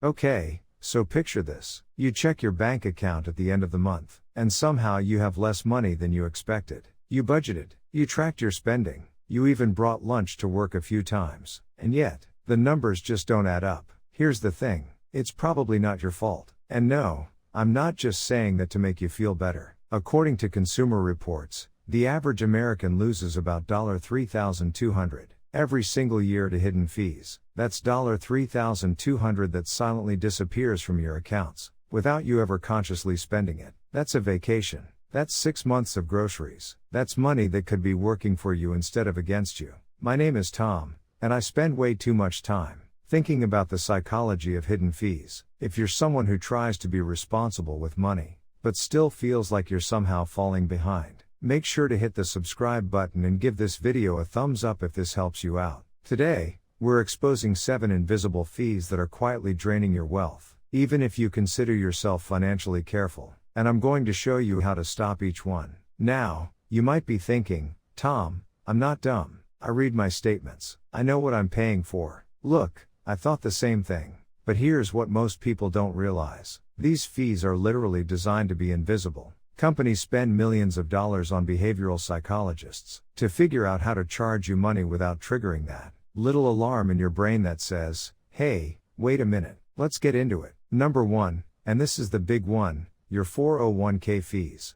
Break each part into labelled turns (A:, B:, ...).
A: Okay, so picture this. You check your bank account at the end of the month, and somehow you have less money than you expected. You budgeted, you tracked your spending, you even brought lunch to work a few times, and yet, the numbers just don't add up. Here's the thing, it's probably not your fault. And no, I'm not just saying that to make you feel better. According to Consumer Reports, the average American loses about $3,200 every single year to hidden fees. That's $3,200 that silently disappears from your accounts, without you ever consciously spending it. That's a vacation. That's 6 months of groceries. That's money that could be working for you instead of against you. My name is Tom, and I spend way too much time thinking about the psychology of hidden fees. If you're someone who tries to be responsible with money, but still feels like you're somehow falling behind, make sure to hit the subscribe button and give this video a thumbs up if this helps you out. Today, we're exposing 7 invisible fees that are quietly draining your wealth, even if you consider yourself financially careful, and I'm going to show you how to stop each one. Now, you might be thinking, Tom, I'm not dumb. I read my statements. I know what I'm paying for. Look, I thought the same thing. But here's what most people don't realize. These fees are literally designed to be invisible. Companies spend millions of dollars on behavioral psychologists to figure out how to charge you money without triggering that little alarm in your brain that says, hey, wait a minute, let's get into it. Number 1, and this is the big one, your 401k fees.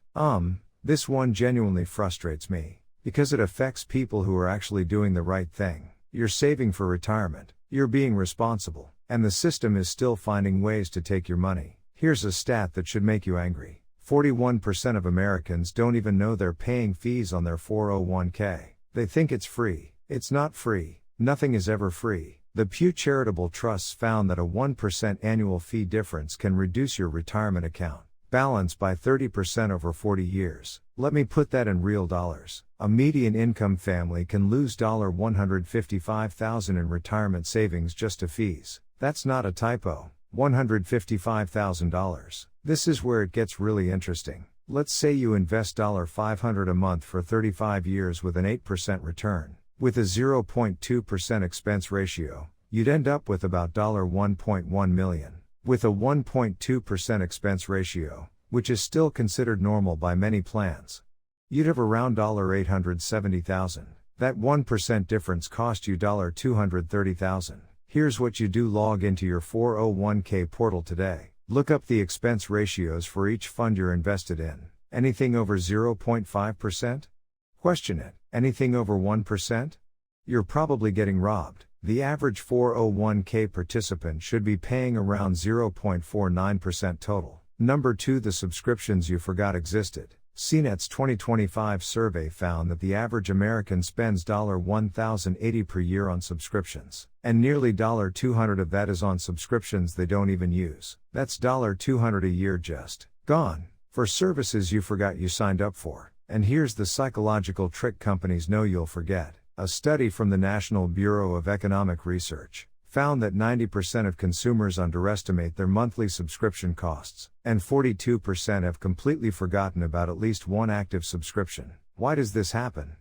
A: This one genuinely frustrates me, because it affects people who are actually doing the right thing. You're saving for retirement, you're being responsible, and the system is still finding ways to take your money. Here's a stat that should make you angry. 41% of Americans don't even know they're paying fees on their 401k. They think it's free. It's not free. Nothing is ever free. The Pew Charitable Trusts found that a 1% annual fee difference can reduce your retirement account balance by 30% over 40 years. Let me put that in real dollars. A median income family can lose $155,000 in retirement savings just to fees. That's not a typo. $155,000. This is where it gets really interesting. Let's say you invest $500 a month for 35 years with an 8% return. With a 0.2% expense ratio, you'd end up with about $1.1 million. With a 1.2% expense ratio, which is still considered normal by many plans, you'd have around $870,000. That 1% difference cost you $230,000. Here's what you do: log into your 401k portal today. Look up the expense ratios for each fund you're invested in. Anything over 0.5%? Question it. Anything over 1%? You're probably getting robbed. The average 401k participant should be paying around 0.49% total. Number 2, the subscriptions you forgot existed. CNET's 2025 survey found that the average American spends $1,080 per year on subscriptions, and nearly $200 of that is on subscriptions they don't even use. That's $200 a year just gone for services you forgot you signed up for. And here's the psychological trick companies know you'll forget. A study from the National Bureau of Economic Research found that 90% of consumers underestimate their monthly subscription costs, and 42% have completely forgotten about at least one active subscription. Why does this happen?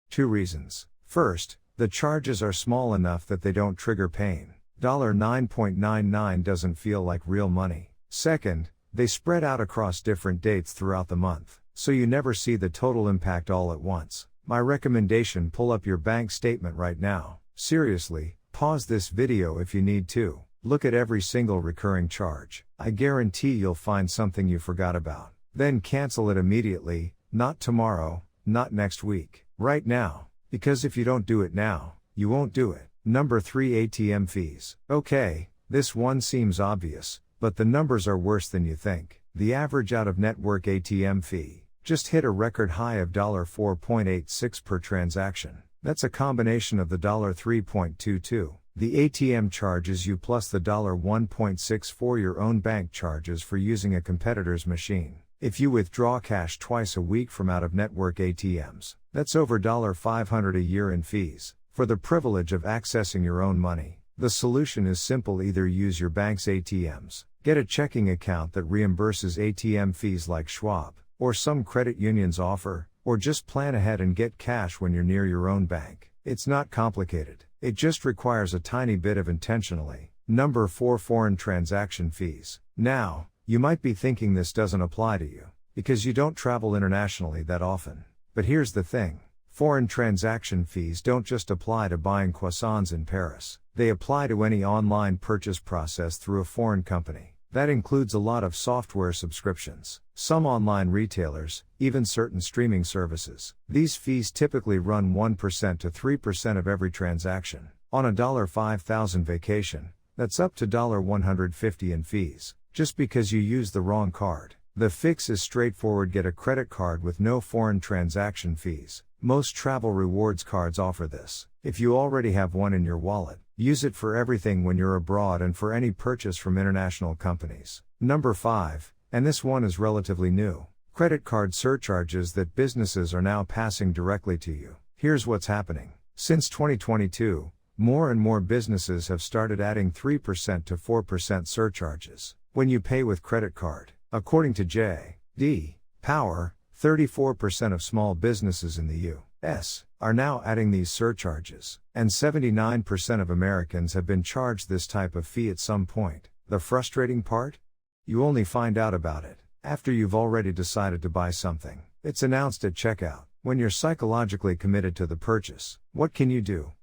A: 2 reasons. First, the charges are small enough that they don't trigger pain. $9.99 doesn't feel like real money. Second, they spread out across different dates throughout the month, so you never see the total impact all at once. My recommendation: pull up your bank statement right now. Seriously, pause this video if you need to. Look at every single recurring charge. I guarantee you'll find something you forgot about. Then cancel it immediately, not tomorrow, not next week, right now. Because if you don't do it now, you won't do it. Number 3, ATM fees. Okay, this one seems obvious, but the numbers are worse than you think. The average out-of-network ATM fee just hit a record high of $4.86 per transaction. That's a combination of the $3.22, the ATM charges you, plus the $1.64 your own bank charges for using a competitor's machine. If you withdraw cash twice a week from out-of-network ATMs, that's over $500 a year in fees for the privilege of accessing your own money. The solution is simple: either use your bank's ATMs, get a checking account that reimburses ATM fees like Schwab or some credit unions offer, or just plan ahead and get cash when you're near your own bank. It's not complicated. It just requires a tiny bit of intentionally Number 4, foreign transaction fees. Now, you might be thinking this doesn't apply to you, because you don't travel internationally that often. But here's the thing. Foreign transaction fees don't just apply to buying croissants in Paris. They apply to any online purchase processed through a foreign company. That includes a lot of software subscriptions, some online retailers, even certain streaming services. These fees typically run 1% to 3% of every transaction. On a $5,000 vacation, that's up to $150 in fees, just because you use the wrong card. The fix is straightforward: get a credit card with no foreign transaction fees. Most travel rewards cards offer this. If you already have one in your wallet, use it for everything when you're abroad and for any purchase from international companies. Number 5, and this one is relatively new. Credit card surcharges that businesses are now passing directly to you. Here's what's happening. Since 2022, more and more businesses have started adding 3% to 4% surcharges when you pay with credit card. According to J.D. Power, 34% of small businesses in the U.S. are now adding these surcharges, and 79% of Americans have been charged this type of fee at some point. The frustrating part? You only find out about it after you've already decided to buy something. It's announced at checkout, when you're psychologically committed to the purchase. What can you do?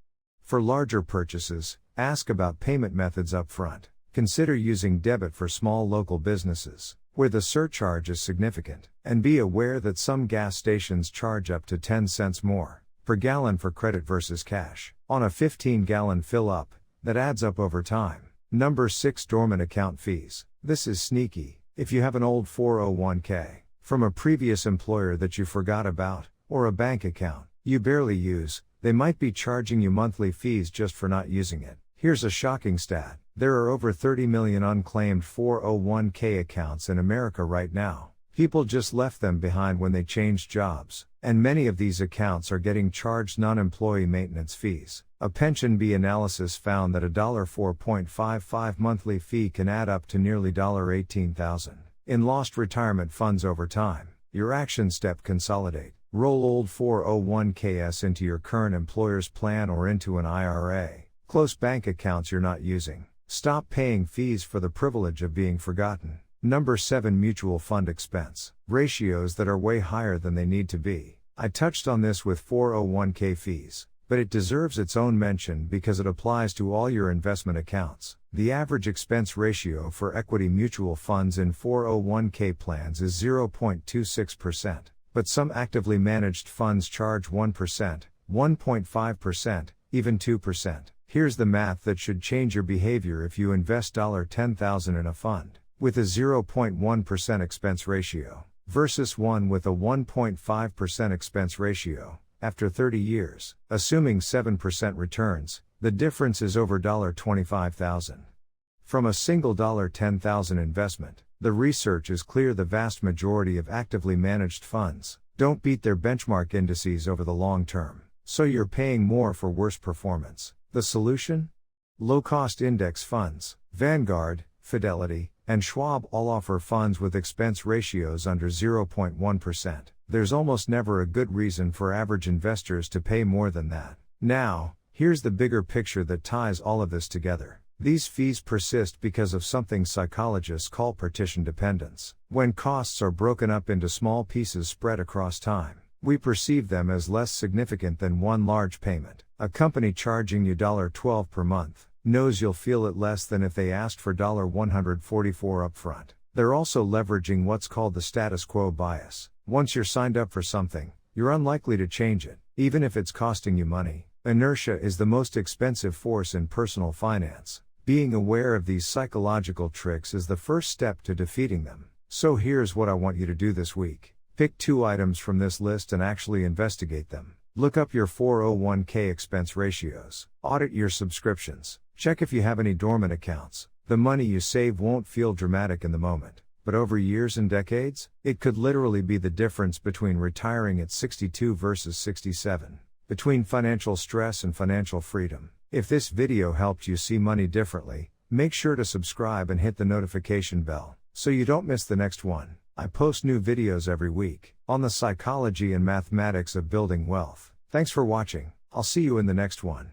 A: For larger purchases, ask about payment methods up front. Consider using debit for small local businesses, where the surcharge is significant, and be aware that some gas stations charge up to 10 cents more per gallon for credit versus cash. On a 15-gallon fill-up, that adds up over time. Number 6, dormant account fees. This is sneaky. If you have an old 401k from a previous employer that you forgot about, or a bank account you barely use, they might be charging you monthly fees just for not using it. Here's a shocking stat. There are over 30 million unclaimed 401k accounts in America right now. People just left them behind when they changed jobs, and many of these accounts are getting charged non-employee maintenance fees. A Pension B analysis found that a $4.55 monthly fee can add up to nearly $18,000 in lost retirement funds over time. Your action step: consolidate. Roll old 401ks into your current employer's plan or into an IRA. Close bank accounts you're not using. Stop paying fees for the privilege of being forgotten. Number 7, mutual fund expense ratios that are way higher than they need to be. I touched on this with 401k fees, but it deserves its own mention because it applies to all your investment accounts. The average expense ratio for equity mutual funds in 401k plans is 0.26%, but some actively managed funds charge 1%, 1.5%, even 2%. Here's the math that should change your behavior if you invest $10,000 in a fund with a 0.1% expense ratio versus one with a 1.5% expense ratio. After 30 years, assuming 7% returns, the difference is over $25,000. From a single $10,000 investment, the research is clear: the vast majority of actively managed funds don't beat their benchmark indices over the long term, so you're paying more for worse performance. The solution? Low-cost index funds. Vanguard, Fidelity, and Schwab all offer funds with expense ratios under 0.1%. There's almost never a good reason for average investors to pay more than that. Now, here's the bigger picture that ties all of this together. These fees persist because of something psychologists call partition dependence. When costs are broken up into small pieces spread across time, we perceive them as less significant than one large payment. A company charging you $12 per month knows you'll feel it less than if they asked for $144 upfront. They're also leveraging what's called the status quo bias. Once you're signed up for something, you're unlikely to change it, even if it's costing you money. Inertia is the most expensive force in personal finance. Being aware of these psychological tricks is the first step to defeating them. So here's what I want you to do this week. Pick 2 items from this list and actually investigate them. Look up your 401k expense ratios. Audit your subscriptions. Check if you have any dormant accounts. The money you save won't feel dramatic in the moment, but over years and decades, it could literally be the difference between retiring at 62 versus 67, between financial stress and financial freedom. If this video helped you see money differently, make sure to subscribe and hit the notification bell so you don't miss the next one. I post new videos every week on the psychology and mathematics of building wealth. Thanks for watching. I'll see you in the next one.